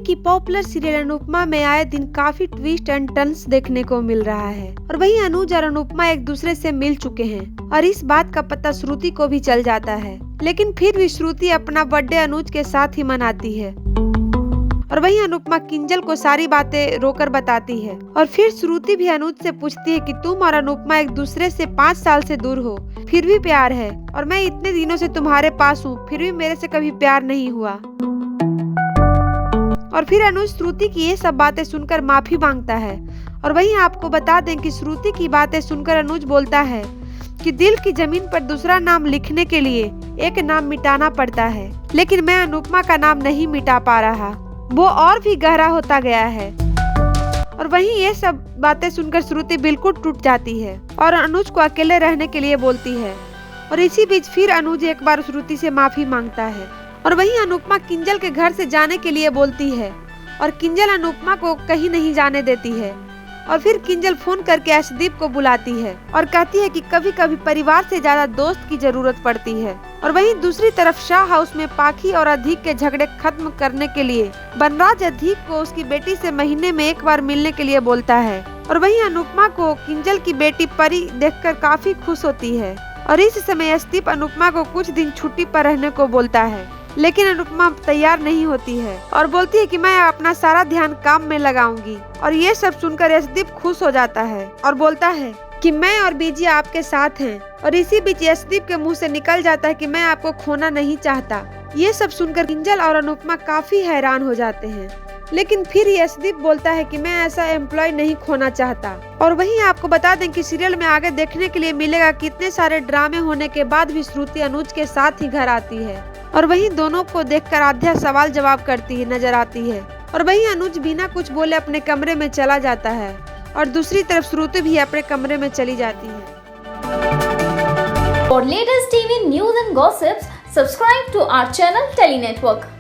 की popular serial Anupama में आए दिन काफी ट्विस्ट एंड टर्न्स देखने को मिल रहा है और वहीं अनुज और अनुपमा एक दूसरे से मिल चुके हैं और इस बात का पता श्रुति को भी चल जाता है। लेकिन फिर भी श्रुति अपना बर्थडे अनुज के साथ ही मनाती है और वहीं अनुपमा किंजल को सारी बातें रोकर बताती है। और फिर श्रुति भी अनुज से पूछती है कि तुम और अनुपमा एक दूसरे से 5 साल से दूर हो, फिर भी प्यार है, और मैं इतने दिनों से तुम्हारे पास हूँ, फिर भी मेरे से कभी प्यार नहीं हुआ। और फिर अनुज श्रुति की ये सब बातें सुनकर माफी मांगता है। और वहीं आपको बता दें कि श्रुति की बातें सुनकर अनुज बोलता है कि दिल की जमीन पर दूसरा नाम लिखने के लिए एक नाम मिटाना पड़ता है, लेकिन मैं अनुपमा का नाम नहीं मिटा पा रहा, वो और भी गहरा होता गया है। और वहीं ये सब बातें सुनकर श्रुति बिल्कुल टूट जाती है और अनुज को अकेले रहने के लिए बोलती है। और इसी बीच फिर अनुज एक बार श्रुति से माफी मांगता है। और वहीं अनुपमा किंजल के घर से जाने के लिए बोलती है और किंजल अनुपमा को कहीं नहीं जाने देती है। और फिर किंजल फोन करके अर्शदीप को बुलाती है और कहती है कि कभी कभी परिवार से ज्यादा दोस्त की जरूरत पड़ती है। और वहीं दूसरी तरफ शाह हाउस में पाखी और अधिक के झगड़े खत्म करने के लिए बनराज अधिक को उसकी बेटी से महीने में एक बार मिलने के लिए बोलता है। और वहीं अनुपमा को किंजल की बेटी परी देखकर काफी खुश होती है। और इस समय अर्शदीप अनुपमा को कुछ दिन छुट्टी पर रहने को बोलता है, लेकिन अनुपमा तैयार नहीं होती है और बोलती है कि मैं अपना सारा ध्यान काम में लगाऊंगी। और ये सब सुनकर अर्शदीप खुश हो जाता है और बोलता है कि मैं और बीजी आपके साथ हैं। और इसी बीच अर्शदीप के मुंह से निकल जाता है कि मैं आपको खोना नहीं चाहता। ये सब सुनकर किंजल और अनुपमा काफी हैरान हो जाते हैं, लेकिन फिर अर्शदीप बोलता है कि मैं ऐसा एम्प्लॉय नहीं खोना चाहता। और वहीं आपको बता दें कि सीरियल में आगे देखने के लिए मिलेगा कितने सारे ड्रामे होने के बाद भी श्रुति अनुज के साथ ही घर आती है और वहीं दोनों को देखकर आध्या सवाल जवाब करती है नजर आती है। और वहीं अनुज बिना कुछ बोले अपने कमरे में चला जाता है और दूसरी तरफ श्रुति भी अपने कमरे में चली जाती है। For latest TV news and gossips, subscribe to our channel Tele Network.